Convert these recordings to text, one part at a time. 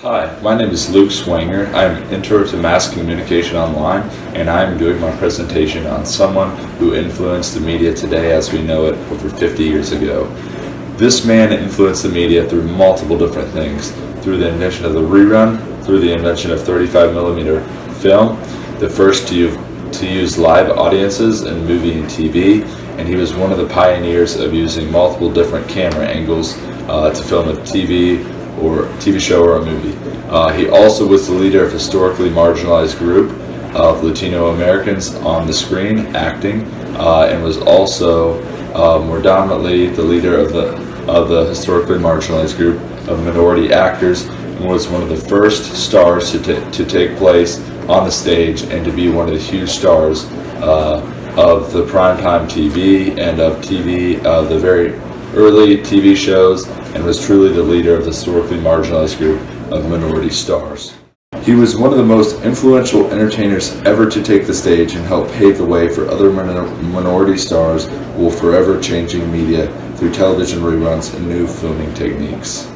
Hi, my name is Luke Swanger. I'm Intro to Mass Communication Online, and I'm doing my presentation on someone who influenced the media today as we know it over 50 years ago. This man influenced the media through multiple different things, through the invention of the rerun, through the invention of 35mm film, the first to use live audiences in movie and TV, and he was one of the pioneers of using multiple different camera angles to film a TV show or a movie. He also was the leader of a historically marginalized group of Latino Americans on the screen acting, and was also more dominantly the leader of the historically marginalized group of minority actors, and was one of the first stars to take place on the stage and to be one of the huge stars of the primetime TV and of TV, the very early TV shows, and was truly the leader of the historically marginalized group of minority stars. He was one of the most influential entertainers ever to take the stage and help pave the way for other minority stars who will forever changing media through television reruns and new filming techniques.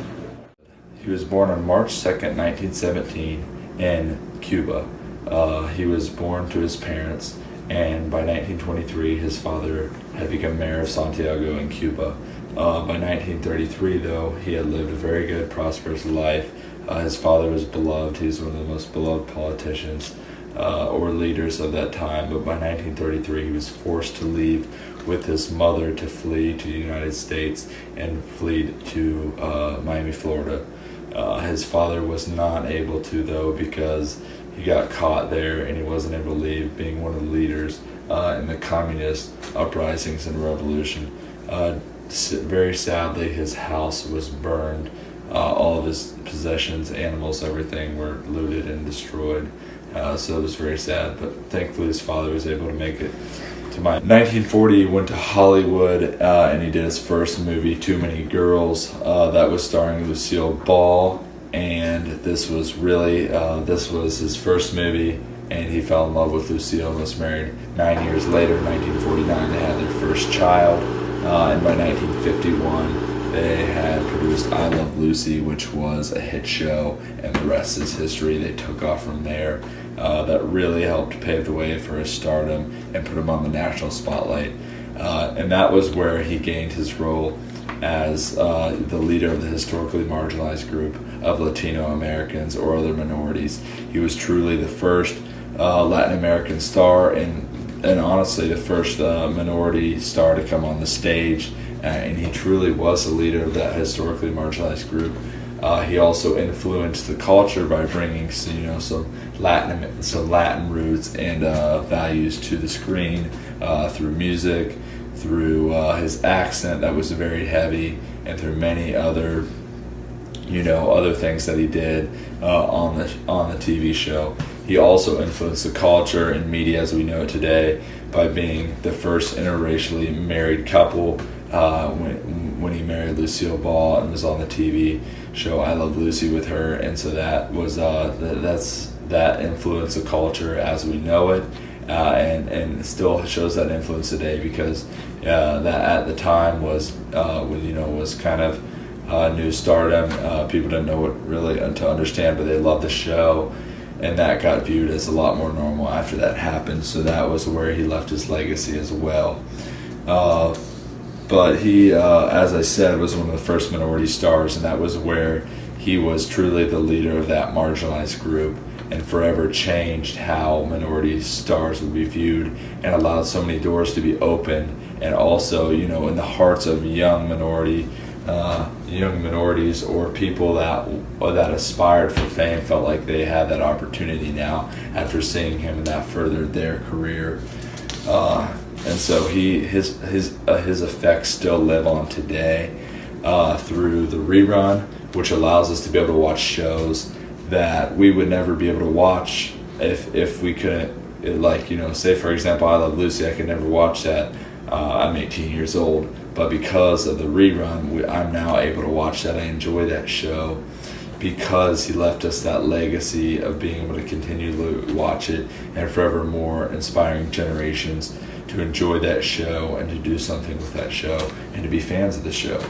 He was born on March 2nd, 1917 in Cuba. He was born to his parents, and by 1923 his father had become mayor of Santiago in Cuba. By 1933, though, he had lived a very good, prosperous life. His father was beloved. He was one of the most beloved politicians or leaders of that time. But by 1933, he was forced to leave with his mother to flee to the United States and flee to Miami, Florida. His father was not able to, though, because he got caught there and he wasn't able to leave, being one of the leaders in the communist uprisings and revolution. Very sadly, his house was burned. All of his possessions, animals, everything were looted and destroyed. So it was very sad, but thankfully his father was able to make it to my 1940. He went to Hollywood and he did his first movie, Too Many Girls, that was starring Lucille Ball, and this was his first movie, and he fell in love with Lucille and was married 9 years later. In 1949 they had their first child, and by 1951 they had produced I Love Lucy, which was a hit show, and the rest is history. They took off from there. That really helped pave the way for his stardom and put him on the national spotlight. And that was where he gained his role as the leader of the historically marginalized group of Latino Americans or other minorities. He was truly the first Latin American star and honestly the first minority star to come on the stage. And he truly was the leader of that historically marginalized group. He also influenced the culture by bringing some Latin roots and values to the screen through music, through his accent that was very heavy, and through many other things that he did on the TV show. He also influenced the culture and media as we know it today by being the first interracially married couple when he married Lucille Ball and was on the TV show I Love Lucy with her, and so that was that influenced the culture as we know it, and still shows that influence today, because that at the time was kind of new stardom. People didn't know what really to understand, but they loved the show, and that got viewed as a lot more normal after that happened. So that was where he left his legacy as well. But he, as I said, was one of the first minority stars, and that was where he was truly the leader of that marginalized group and forever changed how minority stars would be viewed and allowed so many doors to be opened, and also, in the hearts of young minorities or people that aspired for fame felt like they had that opportunity now after seeing him, and that furthered their career. And so his effects still live on today through the rerun, which allows us to be able to watch shows that we would never be able to watch if we couldn't. Say for example, I Love Lucy. I could never watch that. I'm 18 years old, but because of the rerun, I'm now able to watch that. I enjoy that show because he left us that legacy of being able to continue to watch it and forevermore inspiring generations to enjoy that show and to do something with that show and to be fans of the show.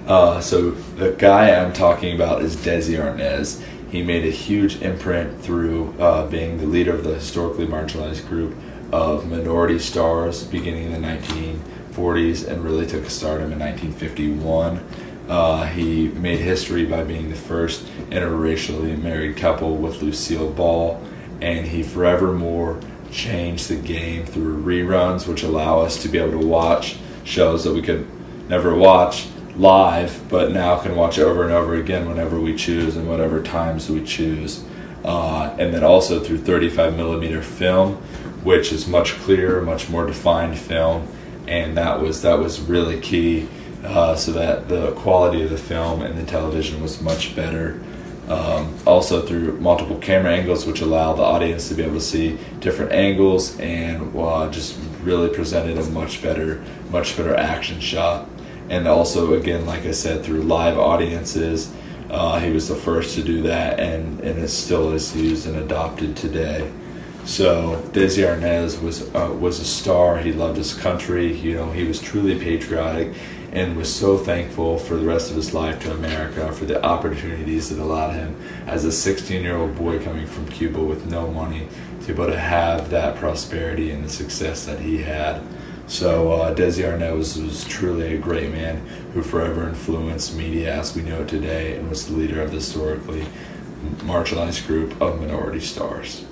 So the guy I'm talking about is Desi Arnaz. He made a huge imprint through being the leader of the historically marginalized group of Minority Stars beginning in the 1940s and really took a stardom in 1951. He made history by being the first interracially married couple with Lucille Ball, and he forevermore changed the game through reruns, which allow us to be able to watch shows that we could never watch live, but now can watch over and over again whenever we choose and whatever times we choose. And then also through 35 millimeter film, which is much clearer, much more defined film, and that was really key, so that the quality of the film and the television was much better. Also through multiple camera angles, which allow the audience to be able to see different angles, and just really presented a much better action shot. And also, again, like I said, through live audiences, he was the first to do that, and it still is used and adopted today. So Desi Arnaz was a star. He loved his country. He was truly patriotic, and was so thankful for the rest of his life to America for the opportunities that allowed him, as a 16-year-old boy coming from Cuba with no money, to be able to have that prosperity and the success that he had. So Desi Arnaz was truly a great man who forever influenced media as we know it today, and was the leader of the historically marginalized group of Minority Stars.